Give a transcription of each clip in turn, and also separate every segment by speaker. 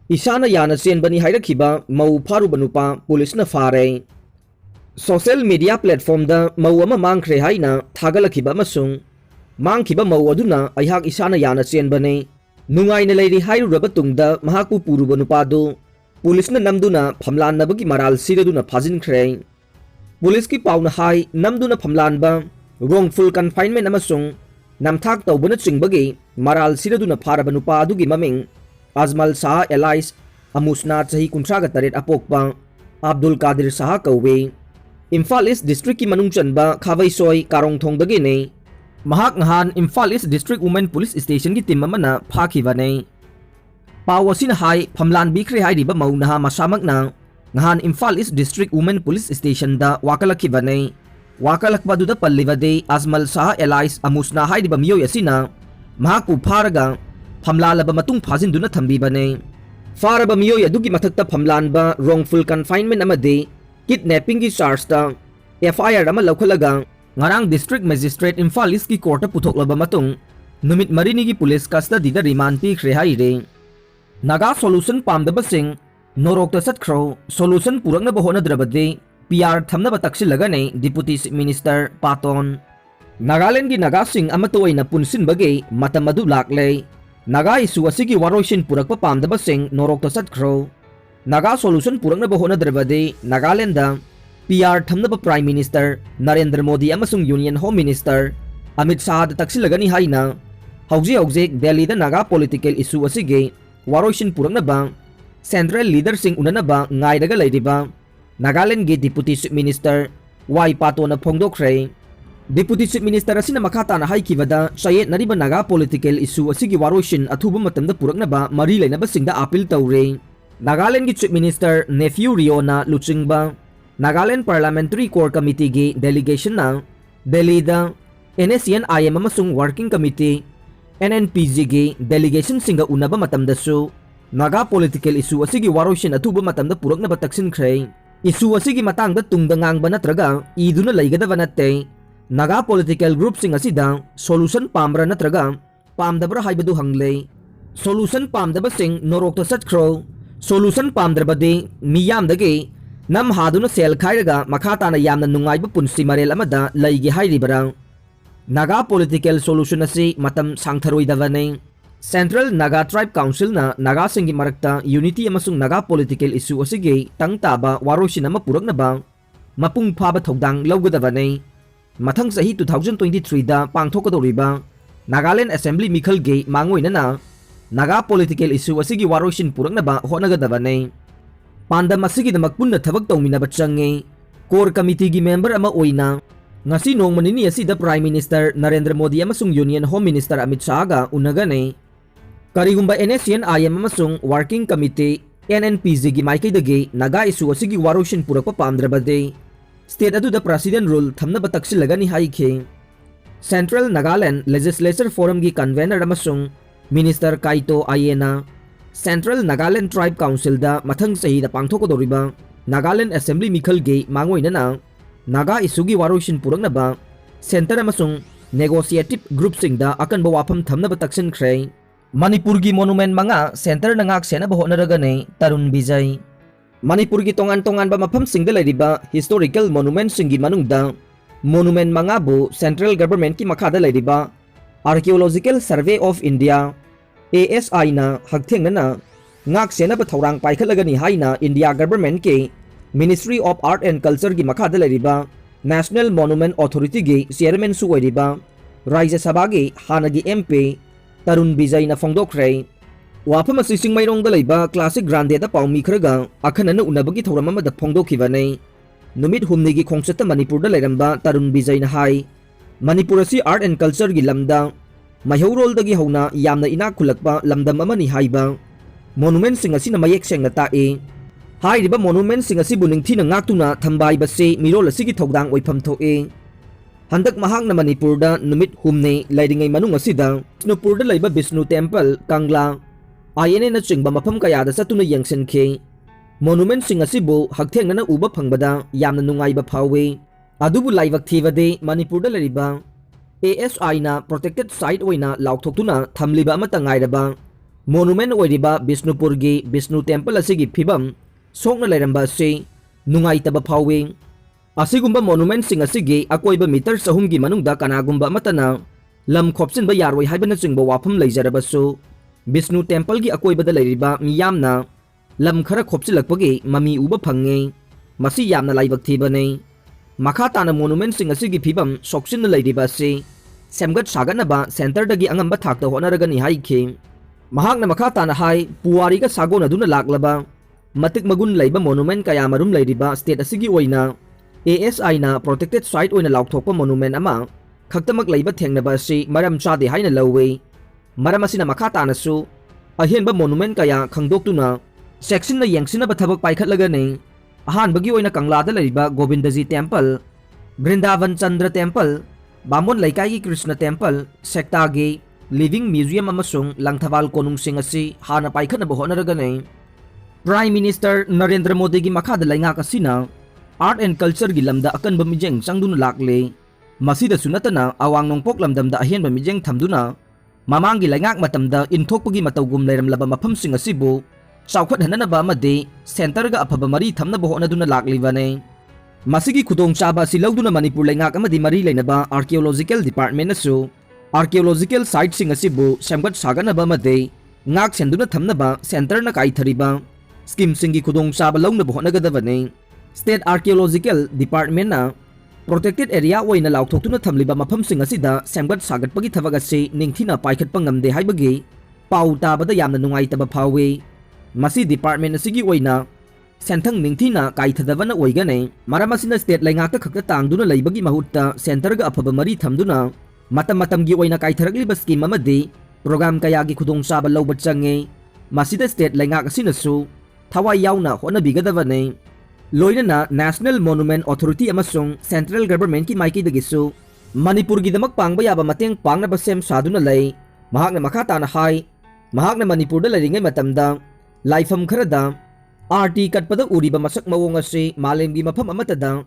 Speaker 1: Esana Yana Chenbani Hairakhiba mau Faruba Nupa police na fare. Social media platform da mau ama mangkhre haina thagalakhiba amasung mangkhiba mau aduna aihak Esana Yana Chenbani nungai na leiri hairuraba tungda mahakpu puruba nupadu police na namduna phamlanabagi maral siraduna phajinkre. Police ki pauna hai namduna phamlanba wrongful confinement amasung namthak tawbana chingbagi maral siraduna pharaba nupa adugi maming Azmal Shah Elias Amusna Chahi Kuntraga Taret Apokpa Abdul Qadir Shah Kauwe Imphal East District ki manung chanba Khawai Soi Karong Thong dagene Mahak ngahan Imphal East District Women Police Station ki tim amana phakhiba nei Pawasin hai phamlan bikre hai riba mauna masamak na ngahan Imphal East District Women Police Station da wakalakhiba nei wakalakba du da pallibade Azmal Shah Elias Amusna hai riba miyoy asina mahakpu pharaga Phamlalaba matung phajinduna thambiba ne faraba miyoy adugi mathakta phamlanba wrongful confinement amade kidnapping ki charge ta FIR ama laukhalaga ngarang district magistrate Imphal East ki court puthoklaba matung numit marini ki police custody da remand pi khre hai re naga solution pamdaba sing norokta satkhro solution purangna ba honadrabade PR thamnaba taksilaga ne deputy minister Paton Nagaland gi naga sing amatoy na punsin bagay matamadu lakle Naga isu asigi waroshin purakpa pamdaba sing norokta satkhro Naga solution purakna ba honadrabade Nagalanda PR thamnaba Prime Minister Narendra Modi amasung Union Home Minister Amit Shah taksilagani haina hauji Delhi da naga political issue asige waroshin purakna ba central leader sing unana ba ngaidaga leiriba Nagaland gi deputy chief minister Y Patona phongdokre Deputy Chief Minister asina makata na haikibada sayet nariba naga political issue asigi waroshin athuba matamda purakna ba mari lainaba singda appeal tawre Nagaland gi Chief Minister nephew Yana luchingba Nagaland Parliamentary Core Committee gi delegation na Delhi da NSCN-IM amasung Working Committee NNPG gi delegation singa unaba matamda su naga political issue asigi waroshin athuba matamda purakna ba taksinkhre issue asigi matangda tungda ngangba natraga iduna laigadaba natte Naga political group sing asida solution pamra natraga pamdabra haibadu hangle solution pamdaba sing norokta satkhro solution pamdrabade miyam dage nam haduna sel khairaga makhata na yamna nungaiba punsi marel amada laigi hairibara Naga political solution asi matam sangtharoidavane Central Naga Tribe Council na Naga singi marakta unity amasung Naga political issue asige tangtaba waroshin ama purakna ba mapung phaba thodang lawgadavane Mathang sahi 2023 da pangthokadoriba Nagaland Assembly Mikhal ge mangoina na Naga political issue asigi waroshin purakna ba honagadaba ne Pandam asigi da makpunna thabak tawminaba change core committee gi member ama oina ngasi nongmanini asida Prime Minister Narendra Modi amasung Union Home Minister Amit Shah ga unaga ne Karigumba NSCN-IM amasung Working Committee NNPG gi maikaidage Naga issue asigi waroshin purakpa pamdrabade State adu da President rule thamna ba taksilagani haikhe Central Nagaland Legislature Forum gi convener amasung Minister Kaito Ayena Central Nagaland Tribe Council da mathang sahi da pangthokodoriba Nagaland Assembly Mikhal ge mangoina na Naga isugi waroshin purakna ba center amasung negotiative group sing da akan ba wafam thamna ba taksin khre Manipur gi monument manga center na ngak sena ba honaraga ne Tarun Bijay Manipur gi tongan-tongan ba mafam singda lairiba historical monument singi manungda monument manga bu central government ki makhada lairiba Archaeological Survey of India ASI na hagthengna na ngak sena ba thorang paikhalagani haina India government ke Ministry of Art and Culture gi makhada lairiba National Monument Authority gi chairman su oiriba Rajya Sabha gi hanagi MP Tarun Bijay na phongdokre Wafam asising mayrong dalayba classic grande da paumi khraga akhanana unabagi thoram amada phongdokhibane numit humni gi khongsata Manipur da lairamba Tarun Bijay na hai Manipur asi art and culture gi lamda maihorol dagi hauna yamna ina khulakpa lamdam amani haiba monument sing asi na mayek seng na tae hai riba monument sing asi buning thina ngaktuna thambai base mirol asi gi thodang oifam thoe handak mahang na Manipur da numit humne lairingai manung asida Snupur da laiba Vishnu Temple Kangla Ayene na chingba mafam kaya da satuna yangsenkhe monument sing asibu hagthengna na uba phangbada yamna nungaiba phawe adubu laibak thibade Manipur da lariba ASI na protected site oina laukthokuna thamliba amata ngairaba monument ꯑꯣꯏꯔꯤꯕ ꯕꯤꯁꯅꯨꯄꯨꯔꯒꯤ Bishnu temple ꯑꯁꯤꯒꯤ ꯐꯤꯕꯝ ꯁꯣꯛꯅ ꯂꯩꯔꯝꯕ ꯑꯁꯤ ꯅꯨꯡꯉꯥꯏꯇꯕ ꯐꯥꯎꯏ꯫ ꯑꯁꯤꯒꯨꯝꯕ ꯃꯣꯅꯨꯃꯦꯟꯠꯁꯤꯡ ꯑꯁꯤꯒꯤ ꯑꯀꯣꯏꯕ ꯃꯤꯇꯔ 300ꯒꯤ ꯃꯅꯨꯡꯗ ꯀꯅꯥꯒꯨꯝꯕ ꯑꯃꯠꯇꯅ ꯂꯝ ꯈꯣꯞꯆꯤꯟꯕ ꯌꯥꯔꯣꯏ ꯍꯥꯏꯕꯅꯆꯤꯡꯕ ꯋꯥꯐꯝ ꯂꯩꯖꯔꯕꯁꯨ ꯕꯤꯁꯅꯨ ꯇꯦꯝꯄꯜꯒꯤ ꯑꯀꯣꯏꯕꯗ ꯂꯩꯔꯤꯕ ꯃꯤꯌꯥꯝꯅ ꯂꯝ ꯈꯔ ꯈꯣꯞꯆꯤꯜꯂꯛꯄꯒꯤ ꯃꯃꯤ ꯎꯕ ꯐꯪꯉꯤ꯫ ꯃꯁꯤ ꯌꯥꯝꯅ ꯂꯥꯏꯕꯛ ꯊꯤꯕꯅꯤ꯫ ꯃꯈꯥ ꯇꯥꯅ ꯃꯣꯅꯨꯃꯦꯟꯠꯁꯤꯡ ꯑꯁꯤꯒꯤ ꯐꯤꯕꯝ ꯁꯣꯛꯆꯤꯟꯅ ꯂꯩꯔꯤꯕ ꯑꯁꯤ ꯁꯦꯝꯒꯠ ꯁꯥꯒꯠꯅꯕ ꯁꯦꯟꯇꯔꯗꯒꯤ ꯑꯉꯝꯕ ꯊꯥꯛꯇ ꯍꯣꯠꯅꯔꯒꯅꯤ ꯍꯥꯏꯈꯤ꯫ ꯃꯍꯥꯛꯅ ꯃꯈꯥ ꯇꯥꯅ ꯍꯥꯏ ꯄꯨꯋꯥꯔꯤꯒ ꯁꯥꯒꯣꯟꯅꯗꯨꯅ ꯂꯥꯛꯂꯕ ꯃꯇꯤꯛ ꯃꯒꯨꯟ ꯂꯩꯕ ꯃꯣꯅꯨꯃꯦꯟꯠ ꯀꯌꯥꯃꯔꯨꯝ ꯂꯩꯔꯤꯕ ꯁ꯭ꯇꯦꯠ ꯑꯁꯤꯒꯤ ꯑꯣꯏꯅ ASIꯅ ꯄ꯭ꯔꯣꯇꯦꯛꯇꯦꯗ ꯁꯥꯏꯠ ꯑꯣꯏꯅ ꯂꯥꯎꯊꯣꯛꯄ ꯃꯣꯅꯨꯃꯦꯟꯠ ꯑꯃ ꯈꯛꯇꯃꯛ ꯂꯩꯕ ꯊꯦꯡꯅꯕ ꯑꯁꯤ ꯃꯔꯝ ꯆꯥꯗꯦ ꯍꯥꯏꯅ ꯂꯧꯏ꯫ ꯃꯔꯝ ꯑꯁꯤꯅ ꯃꯈꯥ ꯇꯥꯅꯁꯨ ꯑꯍꯦꯟꯕ ꯃꯣꯅꯨꯃꯦꯟꯠ ꯀꯌꯥ ꯈꯪꯗꯣꯛꯇꯨꯅ ꯆꯦꯛꯁꯤꯟꯅ ꯌꯦꯡꯁꯤꯟꯅꯕ ꯊꯕꯛ ꯄꯥꯏꯈꯠꯂꯒꯅꯤ꯫ ꯑꯍꯥꯟꯕꯒꯤ ꯑꯣꯏꯅ ꯀꯪꯂꯥꯗ ꯂꯩꯔꯤꯕ ꯒꯣꯕꯤꯟꯗꯖꯤ ꯇꯦꯝꯄꯜ, ꯕ꯭ꯔꯤꯟꯗꯥꯕꯟ ꯆꯟꯗ꯭ꯔ ꯇꯦꯝꯄꯜ, ꯕꯥꯃꯣꯟ ꯂꯩꯀꯥꯏꯒꯤ ꯀ꯭ꯔꯤꯁꯅ ꯇꯦꯝꯄꯜ, ꯁꯦꯛꯇꯥꯒꯤ ꯂꯤꯚꯤꯡ ꯃ꯭ꯌꯨꯖꯤꯌꯝ ꯑꯃꯁꯨꯡ ꯂꯪꯊꯕꯥꯜ ꯀꯣꯅꯨꯡꯁꯤꯡ ꯑꯁꯤ ꯍꯥꯟꯅ ꯄꯥꯏꯈꯠꯅꯕ ꯍꯣꯠꯅꯔꯒꯅꯤ꯫ ꯄ꯭ꯔꯥꯏꯝ ꯃꯤꯅꯤꯁꯇꯔ ꯅꯔꯦꯟꯗ꯭ꯔ ꯃꯣꯗꯤꯒꯤ ꯃꯈꯥꯗ ꯂꯩꯉꯥꯛ ꯑꯁꯤꯅ ꯑꯥꯔꯠ ꯑꯦꯟड ꯀꯜꯆꯔꯒꯤ ꯂꯝꯗ ꯑꯀꯟꯕ ꯃꯤꯠꯌꯦꯡ ꯆꯪꯗꯨꯅ ꯂꯥꯛꯂꯤ꯫ ꯃꯁꯤꯗꯁꯨ ꯅꯠꯇꯅ ꯑꯋꯥꯡ ꯅꯣꯡꯄꯣꯛ ꯂꯝꯗꯝꯗ ꯑꯍꯦꯟꯕ ꯃꯤꯠꯌꯦꯡ ꯊꯝꯗꯨꯅ ꯃꯃꯥꯡꯒꯤ ꯂꯩꯉꯥꯛ ꯃꯇꯝꯗ ꯏꯟꯊꯣꯛꯄꯒꯤ ꯃꯇꯧꯒꯨꯝ ꯂꯩꯔꯝꯂꯕ ꯃꯐꯝꯁꯤꯡ ꯑꯁꯤꯕꯨ ꯆꯥꯎꯈꯠꯍꯟꯅꯕ ꯑꯃꯗꯤ ꯁꯦꯟꯇꯔꯒ ꯑꯐꯕ ꯃꯔꯤ ꯊꯝꯅꯕ ꯍꯣꯠꯅꯗꯨꯅ ꯂꯥꯛꯂꯤꯕꯅꯤ꯫ ꯃꯁꯤꯒꯤ ꯈꯨꯗꯣꯡꯆꯥꯕ ꯑꯁꯤ ꯂꯧꯗꯨꯅ ꯃꯅꯤꯄꯨꯔ ꯂꯩꯉꯥꯛ ꯑꯃꯗꯤ ꯃꯔꯤ ꯂꯩꯅꯕ ꯑꯥꯔꯀꯤꯑꯣꯂꯣꯖꯤꯀꯦꯜ ꯗꯤꯄꯥꯔꯠꯃꯦꯟꯠꯅꯁꯨ ꯑꯥꯔꯀꯤꯑꯣꯂꯣꯖꯤꯀꯦꯜ ꯁꯥꯏꯠꯁꯤꯡ ꯑꯁꯤꯕꯨ ꯁꯦꯝꯒꯠ ꯁꯥꯒꯠꯅꯕ ꯑꯃꯗꯤ ꯉꯥꯛ ꯁꯦꯟꯗꯨꯅ ꯊꯝꯅꯕ ꯁꯦꯟꯇꯔꯅ ꯀꯥꯏꯊꯔꯤꯕ ꯁ꯭ꯀꯤꯝꯁꯤꯡꯒꯤ ꯈꯨꯗꯣꯡꯆꯥꯕ ꯂꯧꯅꯕ ꯍꯣꯠꯅꯒꯗꯕꯅꯤ꯫ ꯁ꯭ꯇꯦꯠ ꯑꯥꯔꯀꯤꯑꯣꯂꯣꯖꯤꯀꯦꯜ ꯗꯤꯄꯥꯔꯠꯃꯦꯟꯠꯅ ꯄ꯭ꯔꯣꯇꯦꯛꯇꯦꯗ ꯑꯦꯔꯤꯌꯥ ꯑꯣꯏꯅ ꯂꯥꯎꯊꯣꯛꯇꯨꯅ ꯊꯝꯂꯤꯕ ꯃꯐꯝꯁꯤꯡ ꯑꯁꯤꯗ ꯁꯦꯝꯒꯠ ꯁꯥꯒꯠꯄꯒꯤ ꯊꯕꯛ ꯑꯁꯤ ꯅꯤꯡꯊꯤꯅ ꯄꯥꯏꯈꯠꯄ ꯉꯝꯗꯦ ꯍꯥꯏꯕꯒꯤ ꯄꯥꯎ ꯇꯥꯕꯗ ꯌꯥꯝꯅ ꯅꯨꯡꯉꯥꯏꯇꯕ ꯐꯥꯎꯏ꯫ ꯃꯁꯤ ꯗꯤꯄꯥꯔꯠꯃꯦꯟꯠ ꯑꯁꯤꯒꯤ ꯑꯣꯏꯅ ꯁꯦꯟꯊꯪ ꯅꯤꯡꯊꯤꯅ ꯀꯥꯏꯊꯗꯕꯅ ꯑꯣꯏꯒꯅꯤ꯫ ꯃꯔꯝ ꯑꯁꯤꯅ ꯁ꯭ꯇꯦꯠ ꯂꯩꯉꯥꯛꯇ ꯈꯛꯇ ꯇꯥꯡꯗꯨꯅ ꯂꯩꯕꯒꯤ ꯃꯍꯨꯠꯇ ꯁꯦꯟꯇꯔꯒ ꯑꯐꯕ ꯃꯔꯤ ꯊꯝꯗꯨꯅ ꯃꯇꯝ ꯃꯇꯝꯒꯤ ꯑꯣꯏꯅ ꯀꯥꯏꯊꯔꯛꯂꯤꯕ ꯁ꯭ꯀꯤꯝ ꯑꯃꯗꯤ ꯄ꯭ꯔꯣꯒ꯭ꯔꯥꯝ ꯀꯌꯥꯒꯤ ꯈꯨꯗꯣꯡꯆꯥꯕ ꯂꯧꯕ ꯆꯪꯉꯤ꯫ ꯃꯁꯤꯗ ꯁ꯭ꯇꯦꯠ ꯂꯩꯉꯥꯛ ꯑꯁꯤꯅꯁꯨ ꯊꯋꯥꯏ ꯌꯥꯎꯅ ꯍꯣꯠꯅꯕꯤꯒꯗꯕꯅꯤ꯫ ꯂꯣꯏꯅꯅ ꯅꯦꯁꯅꯦꯜ ꯃꯣꯅꯨꯃꯦꯟꯠ ꯑꯣꯊꯣꯔꯤꯇꯤ ꯑꯃꯁꯨꯡ ꯁꯦꯟꯇ꯭ꯔꯦꯜ ꯒꯚꯔꯟꯃꯦꯟꯠꯀꯤ ꯃꯥꯏꯀꯩꯗꯒꯤꯁꯨ ꯃꯅꯤꯄꯨꯔꯒꯤꯗꯃꯛ ꯄꯥꯡꯕ ꯌꯥꯕ ꯃꯇꯦꯡ ꯄꯥꯡꯅꯕ ꯁꯦꯝ ꯁꯥꯗꯨꯅ ꯂꯩ꯫ ꯃꯍꯥꯛꯅ ꯃꯈꯥ ꯇꯥꯅ ꯍꯥꯏ ꯃꯍꯥꯛꯅ ꯃꯅꯤꯄꯨꯔꯗ ꯂꯩꯔꯤꯉꯩ ꯃꯇꯝꯗ ꯂꯥꯏꯐꯝ ꯈꯔꯗ ꯑꯥꯔꯇꯤ ꯀꯠꯄꯗ ꯎꯔꯤꯕ ꯃꯁꯛ ꯃꯑꯣꯡ ꯑꯁꯤ ꯃꯥꯂꯦꯝꯒꯤ ꯃꯐꯝ ꯑꯃꯠꯇꯗ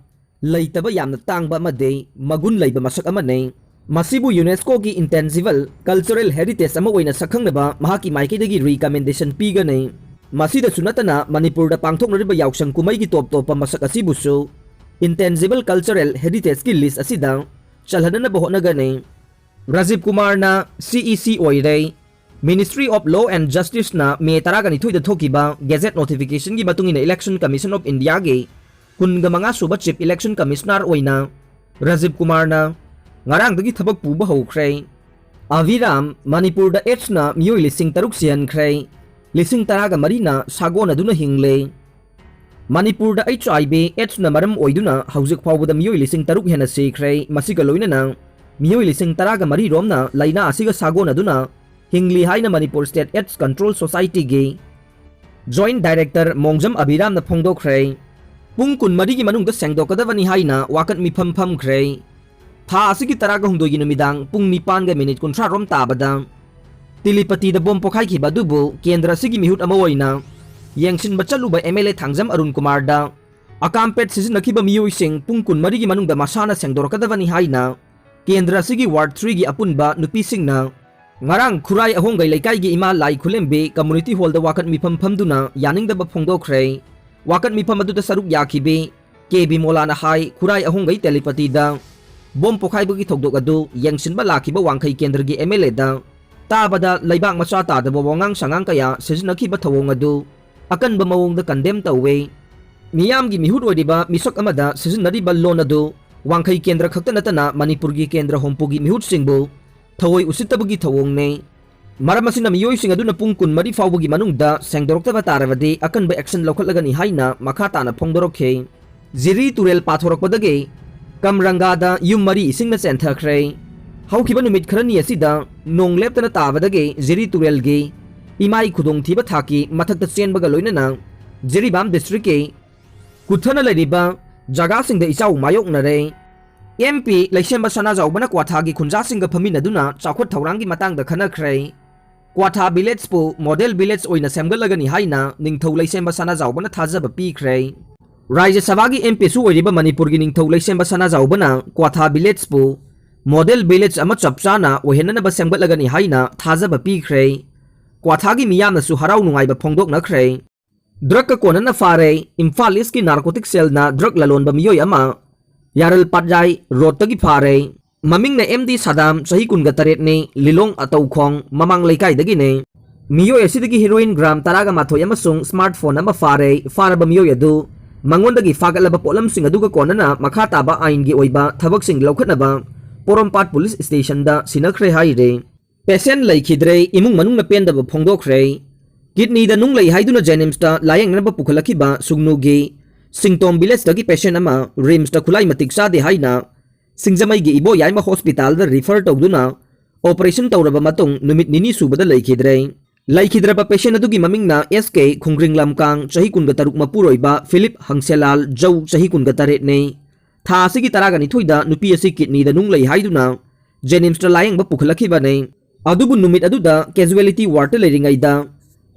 Speaker 1: ꯂꯩꯇꯕ ꯌꯥꯝꯅ ꯇꯥꯡꯕ ꯑꯃꯗꯤ ꯃꯒꯨꯟ ꯂꯩꯕ ꯃꯁꯛ ꯑꯃꯅꯤ꯫ ꯃꯁꯤꯕꯨ ꯌꯨꯅꯦꯁꯀꯣꯒꯤ ꯏꯟꯇꯦꯟꯖꯤꯕꯜ ꯀꯜꯆꯔꯦꯜ ꯍꯦꯔꯤꯇꯦꯖ ꯑꯃ ꯑꯣꯏꯅ ꯁꯛꯈꯪꯅꯕ ꯃꯍꯥꯛꯀꯤ ꯃꯥꯏꯀꯩꯗꯒꯤ ꯔꯤꯀꯃꯦꯟꯗꯦꯁꯟ ꯄꯤꯒꯅꯤ꯫ ꯃꯁꯤꯗꯁꯨ ꯅꯠꯇꯅ ꯃꯅꯤꯄꯨꯔꯗ ꯄꯥꯡꯊꯣꯛꯅꯔꯤꯕ ꯌꯥꯎꯁꯪ ꯀꯨꯝꯍꯩꯒꯤ ꯇꯣꯞ ꯇꯣꯞꯄ ꯃꯁꯛ ꯑꯁꯤꯕꯨꯁꯨ ꯏꯟꯇꯦꯟꯖꯤꯕꯜ ꯀꯜꯆꯔꯦꯜ ꯍꯦꯔꯤꯇꯦꯖꯀꯤ ꯂꯤꯁ ꯑꯁꯤꯗ ꯆꯜꯍꯟꯅꯕ ꯍꯣꯠꯅꯒꯅꯤ꯫ ꯔꯥꯖꯤꯕ ꯀꯨꯃꯥꯔꯅ CEC ꯑꯣꯏꯔꯦ꯫ ꯃꯤꯅꯤꯁꯇ꯭ꯔꯤ ꯑꯣꯐ ꯂꯣ ꯑꯦꯟड ꯖꯁꯇꯤꯁꯅ ꯃꯦ 12ꯗ ꯊꯣꯛꯈꯤꯕ ꯒꯦꯖꯦꯠ ꯅꯣꯇꯤꯐꯤꯀꯦꯁꯟꯒꯤ ꯃꯇꯨꯡꯏꯟꯅ ꯏꯂꯦꯛꯁꯟ ꯀꯃꯤꯁꯟ ꯑꯣꯐ ꯏꯟꯗꯤꯌꯥꯒꯤ 45 ꯁꯨꯕ ꯆꯤꯞ ꯏꯂꯦꯛꯁꯟ ꯀꯃꯤꯁꯅꯔ ꯑꯣꯏꯅ ꯔꯥꯖꯤꯕ ꯀꯨꯃꯥꯔꯅ ꯉꯔꯥꯡꯗꯒꯤ ꯊꯕꯛ ꯄꯨꯕ ꯍꯧꯈ꯭ꯔꯦ꯫ ꯑꯚꯤꯔꯥꯝ ꯃꯅꯤꯄꯨꯔꯗ ꯑꯦꯗꯁꯅ ꯃꯤꯑꯣꯏ 3,000 ꯁꯤꯍꯟꯈ꯭ꯔꯦ꯫ 13,000ꯅ ꯁꯥꯒꯣꯟꯅꯗꯨꯅ ꯍꯤꯡꯂꯦ꯫ ꯃꯅꯤꯄꯨꯔꯗ HIV ꯑꯦꯗꯁꯅ ꯃꯔꯝ ꯑꯣꯏꯗꯨꯅ ꯍꯧꯖꯤꯛ ꯐꯥꯎꯕꯗ ꯃꯤꯑꯣꯏ 3,000 ꯍꯦꯟꯅ ꯁꯤꯈ꯭ꯔꯦ꯫ ꯃꯁꯤꯒ ꯂꯣꯏꯅꯅ ꯃꯤꯑꯣꯏ 13,000 ꯔꯣꯝꯅ ꯂꯩꯅꯥ ꯑꯁꯤꯒ ꯁꯥꯒꯣꯟꯅꯗꯨꯅ ꯍꯤꯡꯂꯤ ꯍꯥꯏꯅ ꯃꯅꯤꯄꯨꯔ ꯁ꯭ꯇꯦꯠ ꯑꯦꯗꯁ ꯀꯟꯇ꯭ꯔꯣꯜ ꯁꯣꯁꯥꯏꯇꯤꯒꯤ ꯖꯣꯏꯟꯠ ꯗꯥꯏꯔꯦꯛꯇꯔ ꯃꯣꯡꯖꯝ ꯑꯚꯤꯔꯥꯝꯅ ꯐꯣꯡꯗꯣꯛꯈ꯭ꯔꯦ꯫ ꯄꯨꯡ 24ꯒꯤ ꯃꯅꯨꯡꯗ ꯁꯦꯡꯗꯣꯛꯀꯗꯕꯅꯤ ꯍꯥꯏꯅ ꯋꯥꯀꯠ ꯃꯤꯐꯝ ꯐꯝꯈ꯭ꯔꯦ꯫ ꯊꯥ ꯑꯁꯤꯒꯤ 19ꯒꯤ ꯅꯨꯃꯤꯗꯥꯡ ꯄꯨꯡ 9:30 ꯔꯣꯝ ꯇꯥꯕꯗ ꯇꯤꯂꯤꯄꯇꯤꯗ ꯕꯣꯝ ꯄꯣꯈꯥꯏꯈꯤꯕ ꯑꯗꯨꯕꯨ ꯀꯦꯟꯗ꯭ꯔ ꯑꯁꯤꯒꯤ ꯃꯤꯍꯨꯠ ꯑꯃ ꯑꯣꯏꯅ ꯌꯦꯡꯁꯤꯟꯕ ꯆꯠꯂꯨꯕ MLA ꯊꯥꯡꯖꯝ ꯑꯔꯨꯟ ꯀꯨꯃꯥꯔꯗ ꯑꯀꯥꯝꯄꯦꯠ ꯁꯤꯖꯤꯟꯅꯈꯤꯕ ꯃꯤꯑꯣꯏꯁꯤꯡ ꯄꯨꯡ 24ꯒꯤ ꯃꯅꯨꯡꯗ ꯃꯁꯥꯅ ꯁꯦꯡꯗꯣꯔꯛꯀꯗꯕꯅꯤ ꯍꯥꯏꯅ ꯀꯦꯟꯗ꯭ꯔ ꯑꯁꯤꯒꯤ ꯋꯥꯔꯗ 3ꯒꯤ ꯑꯄꯨꯟꯕ ꯅꯨꯄꯤꯁꯤꯡꯅ ꯉꯔꯥꯡ ꯈꯨꯔꯥꯏ ꯑꯍꯣꯡꯒꯩ ꯂꯩꯀꯥꯏꯒꯤ ꯏꯃꯥ ꯂꯥꯏ ꯈꯨꯂꯦꯝꯕꯤ ꯀꯝꯃꯨꯅꯤꯇꯤ ꯍꯣꯜꯗ ꯋꯥꯀꯠ ꯃꯤꯐꯝ ꯐꯝꯗꯨꯅ ꯌꯥꯅꯤꯡꯗꯕ ꯐꯣꯡꯗꯣꯛꯈ꯭ꯔꯦ꯫ ꯋꯥꯀꯠ ꯃꯤꯐꯝ ꯑꯗꯨꯗ ꯁꯔꯨꯛ ꯌꯥꯈꯤꯕꯤ KB ꯃꯣꯂꯥꯅ ꯍꯥꯏ ꯈꯨꯔꯥꯏ ꯑꯍꯣꯡꯒꯩ ꯇꯦꯂꯤꯄꯇꯤꯗ ꯕꯣꯝ ꯄꯣꯈꯥꯏꯕꯒꯤ ꯊꯧꯗꯣꯛ ꯑꯗꯨ ꯌꯦꯡꯁꯤꯟꯕ ꯂꯥꯛꯈꯤꯕ ꯋꯥꯡꯈꯩ ꯀꯦꯟꯗ꯭ꯔꯒꯤ MLAꯗ ꯇꯥꯕꯗ ꯂꯩꯕꯥꯛ ꯃꯆꯥ ꯇꯥꯗꯕ ꯋꯥꯉꯥꯡ ꯁꯉꯥꯡ ꯀꯌꯥ ꯁꯤꯖꯤꯟꯅꯈꯤꯕ ꯊꯧꯑꯣꯡ ꯑꯗꯨ ꯑꯀꯟꯕ ꯃꯑꯣꯡꯗ ꯀꯟꯗꯦꯝ ꯇꯧꯋꯦ꯫ ꯃꯤꯌꯥꯝꯒꯤ ꯃꯤꯍꯨꯠ ꯑꯣꯏꯔꯤꯕ ꯃꯤꯁꯛ ꯑꯃꯗ ꯁꯤꯖꯤꯟꯅꯔꯤꯕ ꯂꯣꯟ ꯑꯗꯨ ꯋꯥꯡꯈꯩ ꯀꯦꯟꯗ꯭ꯔ ꯈꯛꯇ ꯅꯠꯇꯅ ꯃꯅꯤꯄꯨꯔꯒꯤ ꯀꯦꯟꯗ꯭ꯔ ꯍꯨꯝꯐꯨꯒꯤ ꯃꯤꯍꯨꯠꯁꯤꯡꯕꯨ ꯊꯑꯣꯏ ꯎꯁꯤꯠꯇꯕꯒꯤ ꯊꯧꯑꯣꯡꯅꯤ꯫ ꯃꯔꯝ ꯑꯁꯤꯅ ꯃꯤꯑꯣꯏꯁꯤꯡ ꯑꯗꯨꯅ ꯄꯨꯡ 24 ꯐꯥꯎꯕꯒꯤ ꯃꯅꯨꯡꯗ ꯁꯦꯡꯗꯣꯔꯛꯇꯕ ꯇꯥꯔꯕꯗꯤ ꯑꯀꯟꯕ ꯑꯦꯛꯁꯟ ꯂꯧꯈꯠꯂꯒꯅꯤ ꯍꯥꯏꯅ ꯃꯈꯥ ꯇꯥꯅ ꯐꯣꯡꯗꯣꯔꯛꯈꯤ꯫ ꯖꯤꯔꯤ ꯇꯨꯔꯦꯜ ꯄꯥꯊꯣꯔꯛꯄꯗꯒꯤ ꯀꯝꯔꯪꯒꯥꯗ ꯌꯨꯝ 4 ꯏꯁꯤꯡꯅ ꯆꯦꯟꯊꯈ꯭ꯔꯦ꯫ ꯍꯧꯈꯤꯕ ꯅꯨꯃꯤꯠ ꯈꯔꯅꯤ ꯑꯁꯤꯗ ꯅꯣꯡ ꯂꯦꯞꯇꯅ ꯇꯥꯕꯗꯒꯤ ꯖꯤꯔꯤ ꯇꯨꯔꯦꯜꯒꯤ ꯏꯃꯥꯏ ꯈꯨꯗꯣꯡꯊꯤꯕ ꯊꯥꯛꯀꯤ ꯃꯊꯛꯇ ꯆꯦꯟꯕꯒ ꯂꯣꯏꯅꯅ ꯖꯤꯔꯤꯕꯥꯝ ꯗꯤꯁꯇ꯭ꯔꯤꯛꯀꯤ ꯀꯨꯊꯅ ꯂꯩꯔꯤꯕ ꯖꯒꯥꯁꯤꯡꯗ ꯏꯆꯥꯎ ꯃꯥꯌꯣꯛꯅꯔꯦ꯫ MP ꯂꯩꯁꯦꯝꯕ ꯁꯅꯥꯖꯥꯎꯕꯅ ꯀ꯭ꯋꯥꯊꯥꯒꯤ ꯈꯨꯟꯖꯥꯁꯤꯡꯒ ꯐꯝꯃꯤꯟꯅꯗꯨꯅ ꯆꯥꯎꯈꯠ ꯊꯧꯔꯥꯡꯒꯤ ꯃꯇꯥꯡꯗ ꯈꯟꯅꯈ꯭ꯔꯦ꯫ ꯀ꯭ꯋꯥꯊꯥ ꯚꯤꯂꯦꯖꯄꯨ ꯃꯣꯗꯦꯜ ꯚꯤꯂꯦꯖ ꯑꯣꯏꯅ ꯁꯦꯝꯒꯠꯂꯒꯅꯤ ꯍꯥꯏꯅ ꯅꯤꯡꯊꯧ ꯂꯩꯁꯦꯝꯕ ꯁꯅꯥꯖꯥꯎꯕꯅ ꯊꯥꯖꯕ ꯄꯤꯈ꯭ꯔꯦ꯫ ꯔꯥꯖ꯭ꯌ ꯁꯚꯥꯒꯤ MPꯁꯨ ꯑꯣꯏꯔꯤꯕ ꯃꯅꯤꯄꯨꯔꯒꯤ ꯅꯤꯡꯊꯧ ꯂꯩꯁꯦꯝꯕ ꯁꯅꯥꯖꯥꯎꯕꯅ ꯀ꯭ꯋꯥꯊꯥ ꯚꯤꯂꯦꯖꯄꯨ ꯃꯣꯗꯦꯜ ꯚꯤꯂꯦꯖ ꯑꯃ ꯆꯞ ꯆꯥꯅ ꯑꯣꯏꯍꯟꯅꯅꯕ ꯁꯦꯝꯒꯠꯂꯒꯅꯤ ꯍꯥꯏꯅ ꯊꯥꯖꯕ ꯄꯤꯈ꯭ꯔꯦ꯫ Kwathagi miyamnasu harau nungaiba phongdoknakhrei. Drug ka konana fare Imphal East ki narcotic cell na drug lalonba miyoy ama Yaral Patjai road tagi fare maming na MD Saddam sahi kunga taret ni Lilong ataw khong mamang laikay dagi ne miyoy asidagi heroin gram taraga mathoy amasung smartphone ama fare faraba miyoy adu mangondagi fagalaba polam sing aduga konana makhataba ain gi oiba thabak sing laukhatnaba Porompat police station da sinakhre haire patient laikhidre imung manung na pendaba phongdokhrei Kidney da nung lay haiduna Jenims ta layang na papukalakiba sugnugi Singtom village dagi patient ama rims ta kulay matiksa de haina singjamay gi ibo yayma hospital da refer tawduna operation tawraba matong numit nini subada laikhidre laikhidraba patient adugi maming na SK khungring lamkang chahi kunga taruk mapuroiba Philip Hangselal Jau chahi kunga taret ne tha asigi taraga ni thoida nupi asi kidney da nung lay haiduna Jenims ta layang ba pukhalakiba ne adubu numit aduda casualty ward leringai da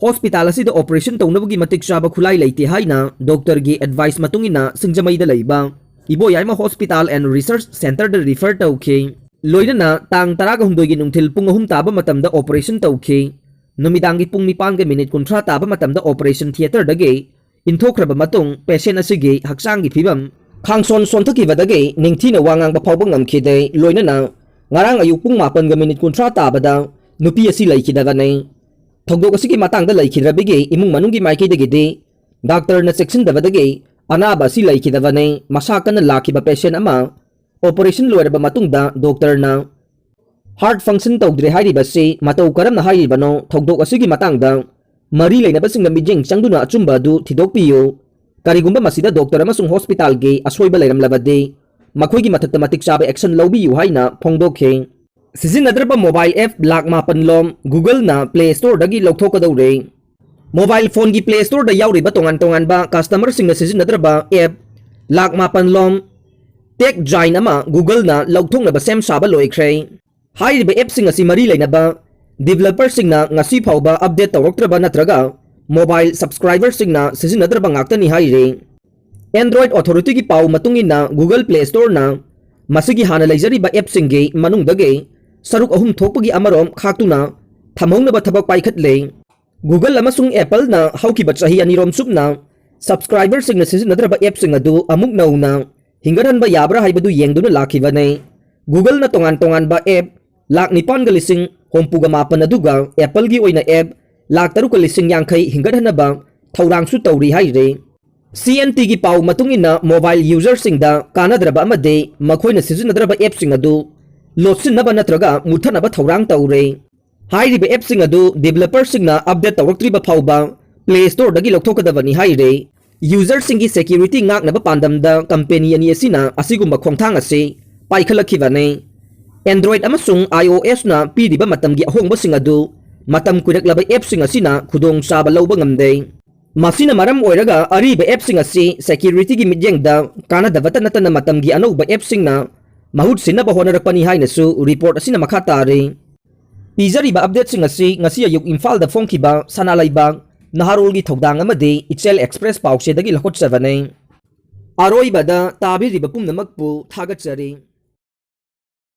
Speaker 1: Hospital asida operation tawnabagi matik saba khulai leite haina doctor gi advice matungina singjamai da leiba ibo yaima hospital and research center da refer tawkhe loina tang taraga humdoi gi nungthil pung ahum taba matamda operation tawkhe numidang gi pung 9 ga minute kunthra taba matamda operation theater dage inthokraba matung patient asigi haksang gi phibam khangson sonthaki badage ningthina wangang ba phawba ngamkhide loina ngarang ayuk pung 9 ga minute kunthra taba da nupi asi laikhidaga nei Thogdok asigi matang da laikhidrabige imung manunggi maiki dagide doctor na section dabadage anaba si laikhidavane masaka na lakiba patient ama operation loiraba matungda doctor na heart function tawdre hairiba se matau karam na hairibano thogdok asigi matangda mari leinaba singna mijeng changduna achumba du thidokpiyo karigumba masida doctor amasung hospital ge aswoiba leiramlabade makhoigi mathakta matik sabe action lawbiyu haina phongdokhe Sizinadrba mobile app Black Mapan Lom Google na Play Store dagi lawthokadawre Mobile phone gi Play Store da yawriba tongan ba customer sing na sizinadrba app Black Mapan Lom Tech Giant ama Google na lawthoknaba sem saba loikhre hairiba app sing asi mari leinaba developer sing na ngasi phawba update tawroktraba natraga mobile subscriber sing na sizinadrba ngaktani haire Android authority gi paw matungina Google Play Store na masigi hana leijariba app sing gi manungdage saruk ahum thokpagi amarom khaktuna thamhaunaba thabak paikhatle Google amasung Apple na haukiba chahi anirom chupna subscriber sing na sizinadrba app sing adu amuk nauna hingaranba yabra haibadu yengduna lakhibane Google na tongan ba app lak 9 ga lising hompuga mapan aduga Apple gi oina app lak 3 ga lising yangkhai hingaranaba thaurang su tawri haire CNT gi paw matungina mobile user sing da kanadraba amade makhoina sizinadrba app sing adu Lotsinaba natraga muthanaba thaurang tawre hairiba app sing adu developer sing na update tawroktriba phawba Play Store dagi lokthokadabani haire user singi security ngaknaba pandamda company ani asina asigumba khongthang ase paikhalakibane Android amasung iOS na pidiba matamgi ahongba sing adu matam kuiraklaba app sing asina khudong saba lawba ngamde masina maram oiraga ariba app sing asi security gi midyengda kanadabata natana matamgi anauba app sing na mahut sinaba honarakpani hainasu report asina makhatare pizariba update sing asi ngasi ayuk Imphal da phongkiba sanalaibang naharol gi thogdang amade Ichel Express pawse dagi lakhot savane aroibada tabiriba pumnamakpu thagatchari